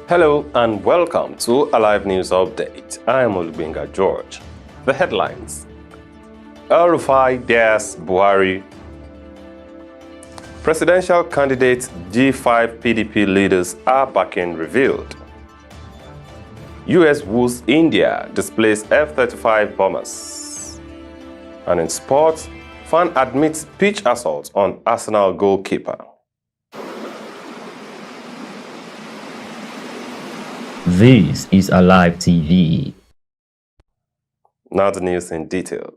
Hello and welcome to a live news update. I am Olubinga George. The headlines: El-Rufai dares Buhari. Presidential candidates G5 PDP leaders are backing revealed. US woos India displays F-35 bombers. And in sports, fan admits pitch assault on Arsenal goalkeeper. This is Alive TV. Now the news in detail.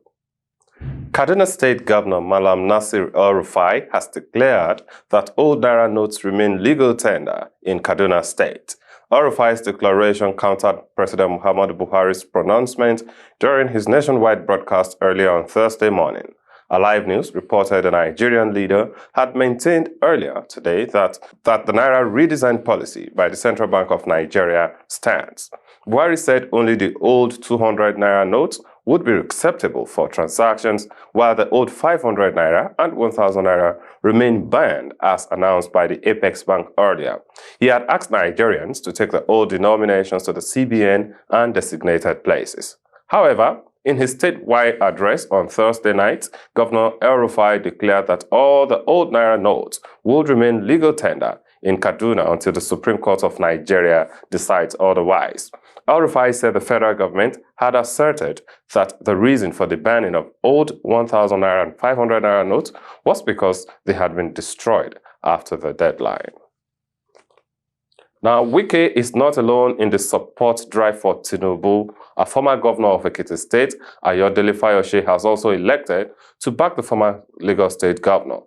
Kaduna State Governor Malam Nasir El-Rufai has declared that old Naira notes remain legal tender in Kaduna State. El-Rufai's declaration countered President Muhammadu Buhari's pronouncement during his nationwide broadcast earlier on Thursday morning. Alive News reported the Nigerian leader had maintained earlier today that the Naira redesign policy by the Central Bank of Nigeria stands. Buhari said only the old 200 Naira notes would be acceptable for transactions, while the old 500 Naira and 1000 Naira remain banned as announced by the Apex Bank earlier. He had asked Nigerians to take the old denominations to the CBN and designated places. However, in his statewide address on Thursday night, Governor El-Rufai declared that all the old Naira notes would remain legal tender in Kaduna until the Supreme Court of Nigeria decides otherwise. El-Rufai said the federal government had asserted that the reason for the banning of old 1000 Naira and 500 Naira notes was because they had been destroyed after the deadline. Now, Wike is not alone in the support drive for Tinubu. A former governor of Ekiti State, Ayodele Fayose, has also elected to back the former Lagos State governor.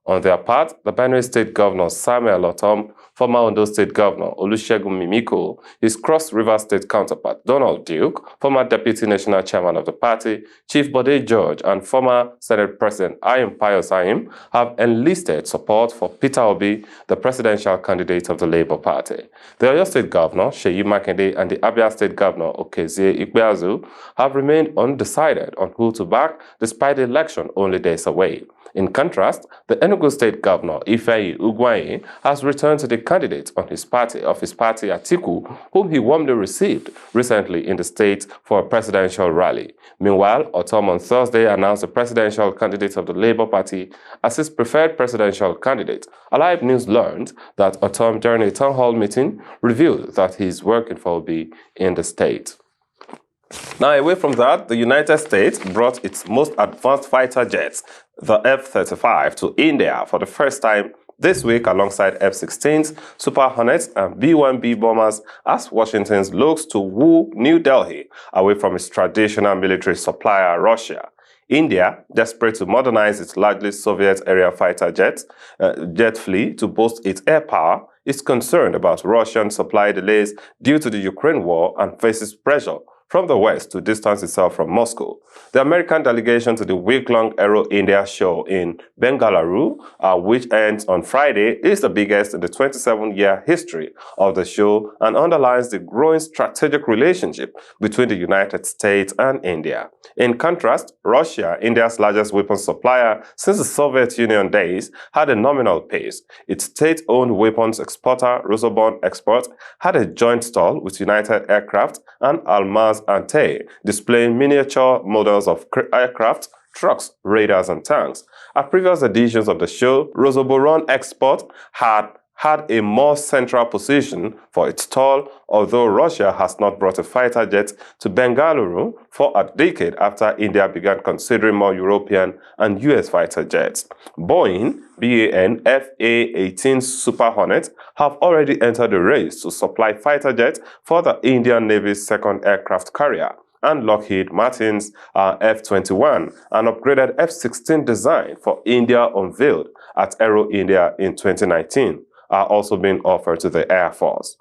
On their part, the Benue State Governor Samuel Otom, former Ondo State Governor Olusegun Mimiko, his Cross River State counterpart Donald Duke, former Deputy National Chairman of the party, Chief Bode George, and former Senate President Ayim Pius Ayim have enlisted support for Peter Obi, the presidential candidate of the Labour Party. The Oyo State Governor, Seyi Makinde, and the Abia State Governor, Okezie Ikpeazu, have remained undecided on who to back despite the election only days away. In contrast, the Enugu State Governor, Ifeanyi Ugwuanyi, has returned to the candidate of his party, Atiku, whom he warmly received recently in the state for a presidential rally. Meanwhile, Otom on Thursday announced the presidential candidate of the Labour Party as his preferred presidential candidate. Alive News learned that Otom, during a town hall meeting, revealed that he is working for Obi in the state. Now, away from that, the United States brought its most advanced fighter jets, the F-35, to India for the first time this week alongside F-16s, Super Hornets, and B-1B bombers as Washington looks to woo New Delhi away from its traditional military supplier, Russia. India, desperate to modernize its largely Soviet-era fighter jet fleet to boost its air power, is concerned about Russian supply delays due to the Ukraine war and faces pressure from the West to distance itself from Moscow. The American delegation to the week-long Aero India show in Bengaluru, which ends on Friday, is the biggest in the 27-year history of the show and underlines the growing strategic relationship between the United States and India. In contrast, Russia, India's largest weapons supplier since the Soviet Union days, had a nominal pace. Its state-owned weapons exporter, Rosoboron Export, had a joint stall with United Aircraft and Almaz and Tay, displaying miniature models of aircraft, trucks, radars, and tanks. At previous editions of the show, Rosoboron Export had a more central position for its stall, although Russia has not brought a fighter jet to Bengaluru for a decade after India began considering more European and US fighter jets. Boeing, BAN FA-18 Super Hornets have already entered the race to supply fighter jets for the Indian Navy's second aircraft carrier, and Lockheed Martin's F-21, an upgraded F-16 design for India unveiled at Aero India in 2019, are also being offered to the Air Force.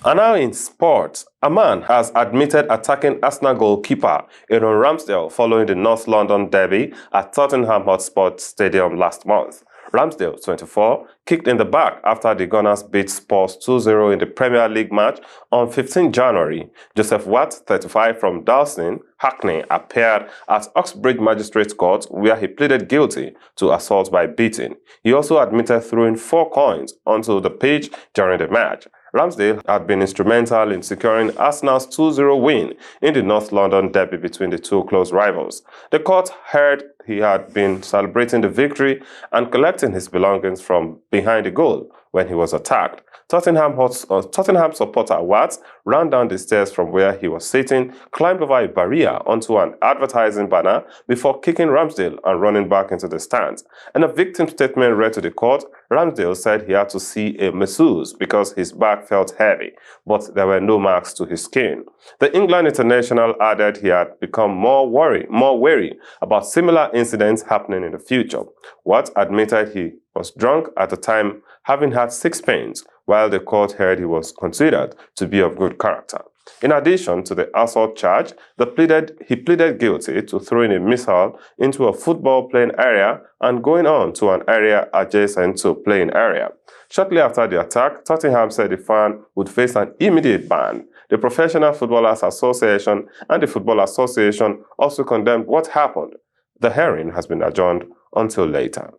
And now in sports, a man has admitted attacking Arsenal goalkeeper Aaron Ramsdale following the North London derby at Tottenham Hotspur Stadium last month. Ramsdale, 24, kicked in the back after the Gunners beat Spurs 2-0 in the Premier League match on 15 January. Joseph Watt, 35, from Dalston, Hackney, appeared at Uxbridge Magistrates Court where he pleaded guilty to assault by beating. He also admitted throwing 4 coins onto the pitch during the match. Ramsdale had been instrumental in securing Arsenal's 2-0 win in the North London derby between the two close rivals. The court heard he had been celebrating the victory and collecting his belongings from behind the goal when he was attacked. Tottenham supporter Watts ran down the stairs from where he was sitting, climbed over a barrier onto an advertising banner before kicking Ramsdale and running back into the stands. In a victim statement read to the court, Ramsdale said he had to see a masseuse because his back felt heavy, but there were no marks to his skin. The England international added he had become more wary about similar incidents happening in the future. Watts admitted he was drunk at the time, having had 6 pints, while the court heard he was considered to be of good character. In addition to the assault charge, he pleaded guilty to throwing a missile into a football playing area and going on to an area adjacent to a playing area. Shortly after the attack, Tottenham said the fan would face an immediate ban. The Professional Footballers Association and the Football Association also condemned what happened. The hearing has been adjourned until later.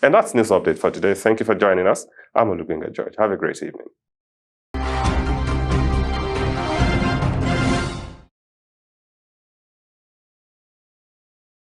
And that's news update for today. Thank you for joining us. I'm Olubenga George. Have a great evening.